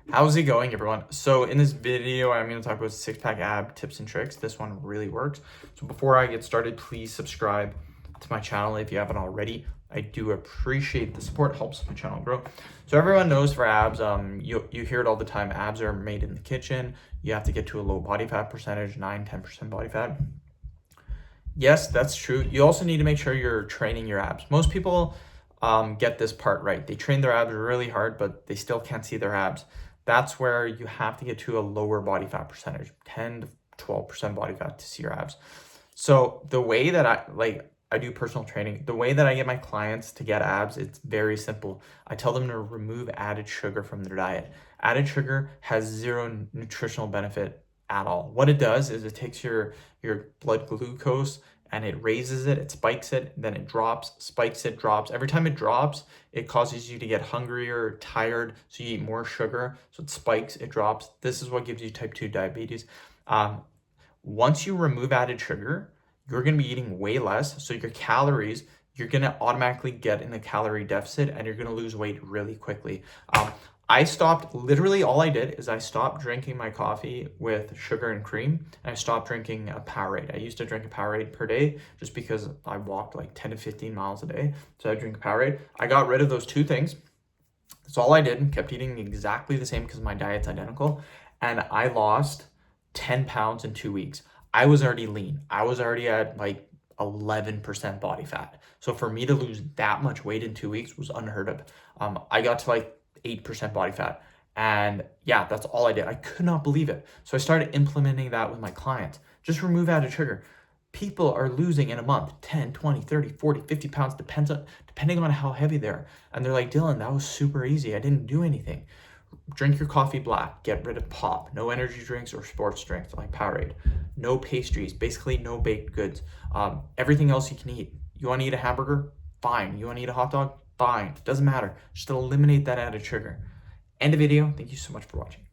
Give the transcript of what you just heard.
How's it going, everyone? So in this video, I'm going to talk about six-pack ab tips and tricks. This one really works. So before I get started, please subscribe to my channel if you haven't already. I do appreciate the support. It helps my channel grow. So everyone knows for abs, you hear it all the time. Abs are made in the kitchen. You have to get to a low body fat percentage, 9-10% body fat. Yes, that's true. You also need to make sure you're training your abs. Most people get this part right. They train their abs really hard, but they still can't see their abs. That's where you have to get to a lower body fat percentage, 10 to 12% body fat to see your abs. So the way that I do personal training, the way that I get my clients to get abs, it's very simple. I tell them to remove added sugar from their diet. Added sugar has zero nutritional benefit at all. What it does is it takes your blood glucose and it raises it, it spikes it, then it drops, spikes it, drops. Every time it drops, it causes you to get hungrier, tired, so you eat more sugar. So it spikes, it drops. This is what gives you type 2 diabetes. Once you remove added sugar, you're gonna be eating way less. So your calories, you're gonna automatically get in a calorie deficit and you're gonna lose weight really quickly. I stopped, literally all I did is I stopped drinking my coffee with sugar and cream, and I stopped drinking a Powerade. I used to drink a Powerade per day just because I walked like 10 to 15 miles a day. So I drink a Powerade. I got rid of those two things. That's all I did, and kept eating exactly the same because my diet's identical. And I lost 10 pounds in 2 weeks. I was already lean. I was already at like 11% body fat. So for me to lose that much weight in 2 weeks was unheard of. I got to like 8% body fat. And yeah, that's all I did. I could not believe it. So I started implementing that with my clients. Just remove added sugar. People are losing in a month 10, 20, 30, 40, 50 pounds, depending on how heavy they are. And they're like, Dylan, that was super easy. I didn't do anything. Drink your coffee black. Get rid of pop. No energy drinks or sports drinks like Powerade. No pastries. Basically, no baked goods. Everything else you can eat. You want to eat a hamburger? Fine. You want to eat a hot dog? Fine. Doesn't matter. Just eliminate that added sugar. End of video. Thank you so much for watching.